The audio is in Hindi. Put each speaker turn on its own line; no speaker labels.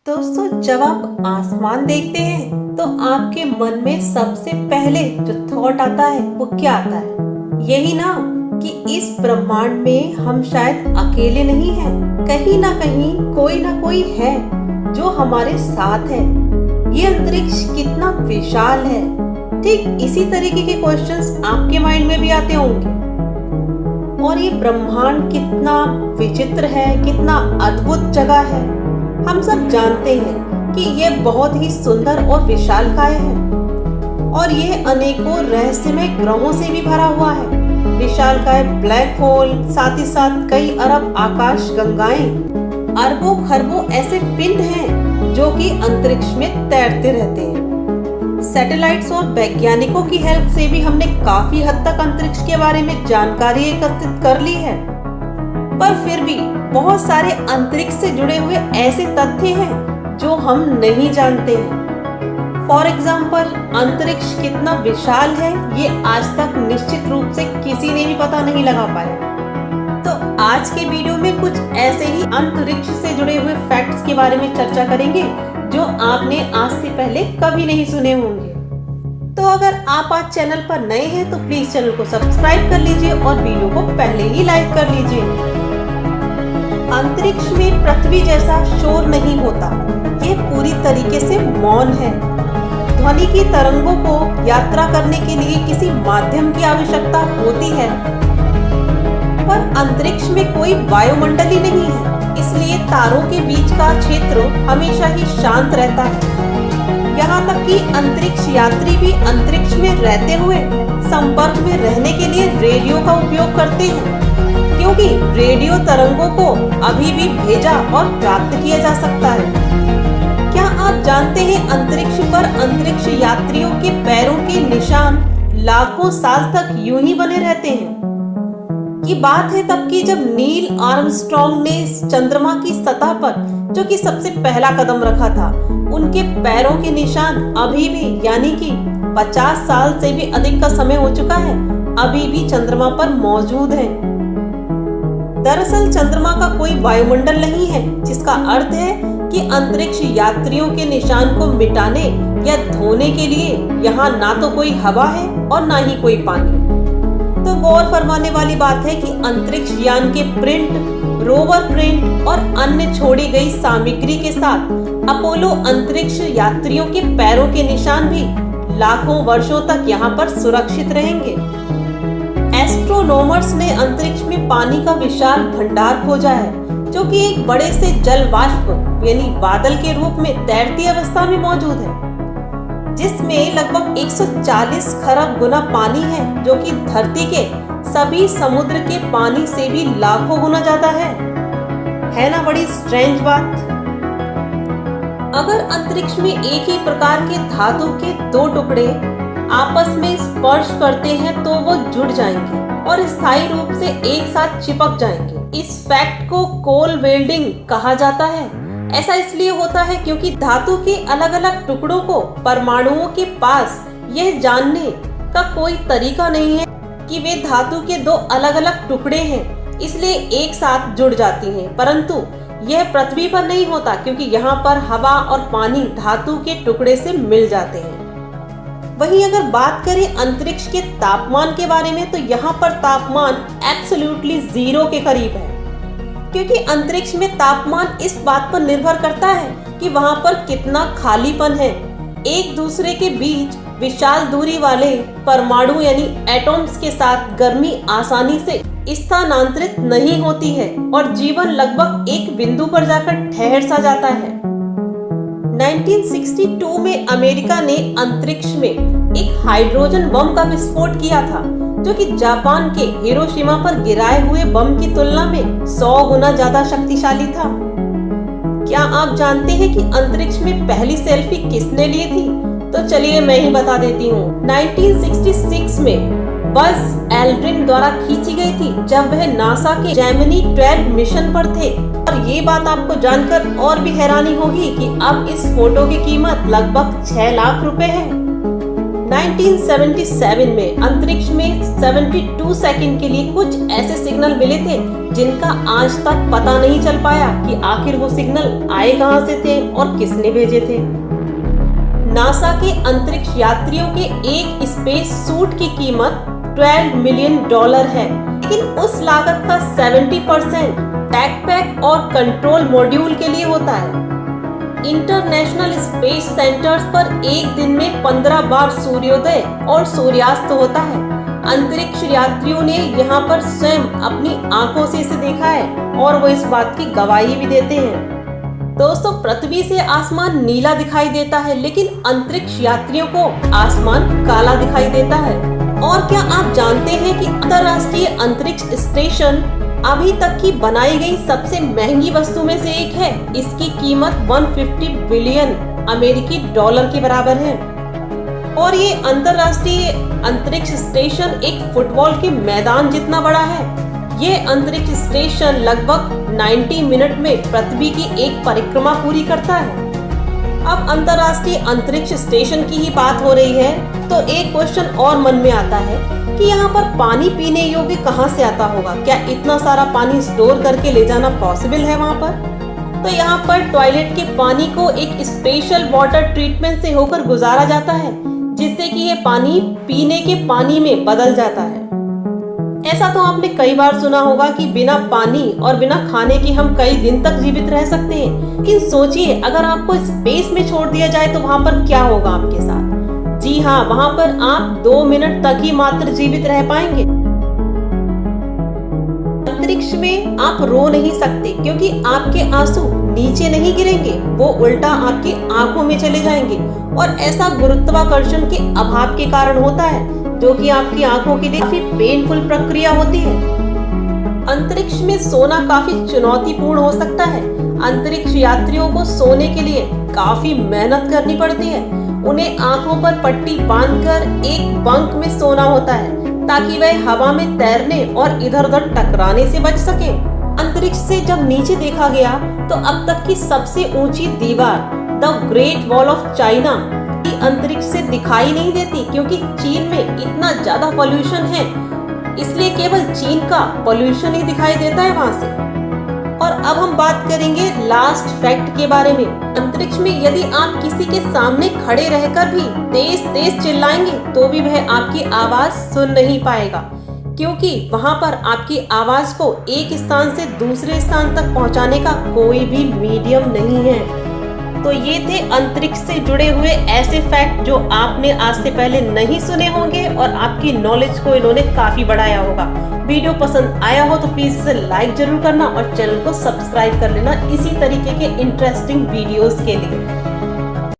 दोस्तों, जब आप आसमान देखते हैं तो आपके मन में सबसे पहले जो थॉट आता है वो क्या आता है? यही ना कि इस ब्रह्मांड में हम शायद अकेले नहीं हैं। कहीं ना कोई है जो हमारे साथ है। ये अंतरिक्ष कितना विशाल है। ठीक इसी तरीके के क्वेश्चंस आपके माइंड में भी आते होंगे। और ये ब्रह्मांड कितना विचित्र है, कितना अद्भुत जगह है। हम सब जानते हैं कि ये बहुत ही सुंदर और विशालकाय है और ये अनेकों रहस्यमय ग्रहों से भी भरा हुआ है। विशालकाय ब्लैक होल, साथ ही साथ कई अरब आकाश गंगाएं, अरबों खरबों ऐसे पिंड हैं जो कि अंतरिक्ष में तैरते रहते हैं। सैटेलाइट्स और वैज्ञानिकों की हेल्प से भी हमने काफी हद तक अंतरिक्ष के बारे में जानकारी एकत्रित कर ली है, पर फिर भी बहुत सारे अंतरिक्ष से जुड़े हुए ऐसे तथ्य हैं जो हम नहीं जानते हैं। फॉर एग्जाम्पल, अंतरिक्ष कितना विशाल है ये आज तक निश्चित रूप से किसी ने भी पता नहीं लगा पाया। तो आज के वीडियो में कुछ ऐसे ही अंतरिक्ष से जुड़े हुए फैक्ट्स के बारे में चर्चा करेंगे जो आपने आज से पहले कभी नहीं सुने होंगे। तो अगर आप आज चैनल पर नए हैं तो प्लीज चैनल को सब्सक्राइब कर लीजिए और वीडियो को पहले ही लाइक कर लीजिए। अंतरिक्ष में पृथ्वी जैसा शोर नहीं होता। ये पूरी तरीके से मौन है। ध्वनि की तरंगों को यात्रा करने के लिए किसी माध्यम की आवश्यकता होती है, पर अंतरिक्ष में कोई वायुमंडल ही नहीं है, इसलिए तारों के बीच का क्षेत्र हमेशा ही शांत रहता है। यहाँ तक कि अंतरिक्ष यात्री भी अंतरिक्ष में रहते हुए संपर्क में रहने के लिए रेडियो का उपयोग करते हैं, क्योंकि रेडियो तरंगों को अभी भी भेजा और प्राप्त किया जा सकता है। क्या आप जानते हैं अंतरिक्ष पर अंतरिक्ष यात्रियों के पैरों के निशान लाखों साल तक यूं ही बने रहते हैं? ये बात है तब की जब नील आर्मस्ट्रॉन्ग ने चंद्रमा की सतह पर, जो कि सबसे पहला कदम रखा था, उनके पैरों के निशान अभी भी, यानी कि 50 साल से भी अधिक का समय हो चुका है, अभी भी चंद्रमा पर मौजूद है। दरअसल चंद्रमा का कोई वायुमंडल नहीं है, जिसका अर्थ है कि अंतरिक्ष यात्रियों के निशान को मिटाने या धोने के लिए यहाँ ना तो कोई हवा है और ना ही कोई पानी। तो गौर फरमाने वाली बात है कि अंतरिक्ष यान के प्रिंट, रोवर प्रिंट और अन्य छोड़ी गई सामग्री के साथ अपोलो अंतरिक्ष यात्रियों के पैरों के निशान भी लाखों वर्षों तक यहाँ पर सुरक्षित रहेंगे। एस्ट्रोनॉमर्स ने अंतरिक्ष में पानी का विशाल भंडार खोजा है, जो कि एक बड़े से जल वाष्प यानी बादल के रूप में तैरती अवस्था में मौजूद है, जिसमें लगभग 140 खरब गुना पानी है, जो कि धरती के सभी समुद्र के पानी से भी लाखों गुना ज्यादा है ना बड़ी स्ट्रेंज बात। अगर अंतरिक्ष में एक ही प्रकार के धातु के दो टुकड़े आपस में स्पर्श करते हैं तो वो जुड़ जाएंगे और स्थायी रूप से एक साथ चिपक जाएंगे। इस फैक्ट को कोल वेल्डिंग कहा जाता है। ऐसा इसलिए होता है क्योंकि धातु के अलग अलग टुकड़ों को परमाणुओं के पास यह जानने का कोई तरीका नहीं है कि वे धातु के दो अलग अलग टुकड़े हैं, इसलिए एक साथ जुड़ जाती हैं। परंतु यह पृथ्वी पर नहीं होता, क्योंकि यहाँ पर हवा और पानी धातु के टुकड़े से मिल जाते हैं। वहीं अगर बात करें अंतरिक्ष के तापमान के बारे में, तो यहाँ पर तापमान एब्सोल्युटली 0 के करीब है, क्योंकि अंतरिक्ष में तापमान इस बात पर निर्भर करता है कि वहाँ पर कितना खालीपन है। एक दूसरे के बीच विशाल दूरी वाले परमाणु यानी एटॉम्स के साथ गर्मी आसानी से स्थानांतरित नहीं होती है और जीवन लगभग एक बिंदु पर जाकर ठहर सा जाता है। 1962 में अमेरिका ने अंतरिक्ष में एक हाइड्रोजन बम का विस्फोट किया था, जो कि जापान के हिरोशिमा पर गिराए हुए बम की तुलना में 100 गुना ज्यादा शक्तिशाली था। क्या आप जानते हैं कि अंतरिक्ष में पहली सेल्फी किसने ली थी? तो चलिए मैं ही बता देती हूँ। 1966 में बज एल्ड्रिन द्वारा खींची गई थी, जब वह नासा के जेमिनी 12 मिशन पर थे। और ये बात आपको जानकर और भी हैरानी होगी कि अब इस फोटो की कीमत लगभग 6 लाख रुपए है। 1977 में अंतरिक्ष में 72 सेकंड के लिए कुछ ऐसे सिग्नल मिले थे जिनका आज तक पता नहीं चल पाया कि आखिर वो सिग्नल आए कहां से थे और किसने भेजे थे। नासा के अंतरिक्ष यात्रियों के एक स्पेस सूट की कीमत $12 मिलियन है, लेकिन उस लागत का 70% बैकपैक और कंट्रोल मॉड्यूल के लिए होता है। इंटरनेशनल स्पेस सेंटर्स पर एक दिन में 15 बार सूर्योदय और सूर्यास्त होता है। अंतरिक्ष यात्रियों ने यहाँ पर स्वयं अपनी आंखों से इसे देखा है और वो इस बात की गवाही भी देते हैं। दोस्तों, पृथ्वी से आसमान नीला दिखाई देता है, लेकिन अंतरिक्ष यात्रियों को आसमान काला दिखाई देता है। और क्या आप जानते हैं कि अंतर्राष्ट्रीय अंतरिक्ष स्टेशन अभी तक की बनाई गई सबसे महंगी वस्तु में से एक है। इसकी कीमत 150 बिलियन अमेरिकी डॉलर के बराबर है। और ये अंतर्राष्ट्रीय अंतरिक्ष स्टेशन एक फुटबॉल के मैदान जितना बड़ा है। ये अंतरिक्ष स्टेशन लगभग 90 मिनट में पृथ्वी की एक परिक्रमा पूरी करता है। अब अंतर्राष्ट्रीय अंतरिक्ष स्टेशन की ही बात हो रही है तो एक क्वेश्चन और मन में आता है कि यहाँ पर पानी पीने योग्य कहाँ से आता होगा। क्या इतना सारा पानी स्टोर करके ले जाना पॉसिबल है वहाँ पर? तो यहाँ पर टॉयलेट के पानी को एक स्पेशल वाटर ट्रीटमेंट से होकर गुजारा जाता है, जिससे कि ये पानी पीने के पानी में बदल जाता है। ऐसा तो आपने कई बार सुना होगा कि बिना पानी और बिना खाने के हम कई दिन तक जीवित रह सकते हैं, लेकिन सोचिए अगर आपको स्पेस में छोड़ दिया जाए तो वहाँ पर क्या होगा आपके साथ। जी हाँ, वहाँ पर आप 2 मिनट तक ही मात्र जीवित रह पाएंगे। अंतरिक्ष में आप रो नहीं सकते क्योंकि आपके आंसू नीचे नहीं गिरेंगे, वो उल्टा आपकी आंखों में चले जाएंगे। और ऐसा गुरुत्वाकर्षण के अभाव के कारण होता है, जो कि आपकी आंखों के लिए काफी पेनफुल प्रक्रिया होती है। अंतरिक्ष में सोना काफी चुनौतीपूर्ण हो सकता है। अंतरिक्ष यात्रियों को सोने के लिए काफी मेहनत करनी पड़ती है। उन्हें आंखों पर पट्टी बांधकर एक बंक में सोना होता है ताकि वह हवा में तैरने और इधर उधर टकराने से बच सके। अंतरिक्ष से जब नीचे देखा गया तो अब तक की सबसे ऊंची दीवार the great wall of China की अंतरिक्ष से दिखाई नहीं देती, क्योंकि चीन में इतना ज्यादा पोल्यूशन है, इसलिए केवल चीन का पोल्यूशन ही दिखाई देता है वहां से। और अब हम बात करेंगे लास्ट फैक्ट के बारे में। अंतरिक्ष में यदि आप किसी के सामने खड़े रहकर भी तेज तेज चिल्लाएंगे तो भी वह आपकी आवाज सुन नहीं पाएगा, क्योंकि वहां पर आपकी आवाज को एक स्थान से दूसरे स्थान तक पहुंचाने का कोई भी मीडियम नहीं है। तो ये थे अंतरिक्ष से जुड़े हुए ऐसे फैक्ट जो आपने आज से पहले नहीं सुने होंगे और आपकी नॉलेज को इन्होंने काफी बढ़ाया होगा। वीडियो पसंद आया हो तो प्लीज इसे लाइक जरूर करना और चैनल को सब्सक्राइब कर लेना इसी तरीके के इंटरेस्टिंग वीडियोस के लिए।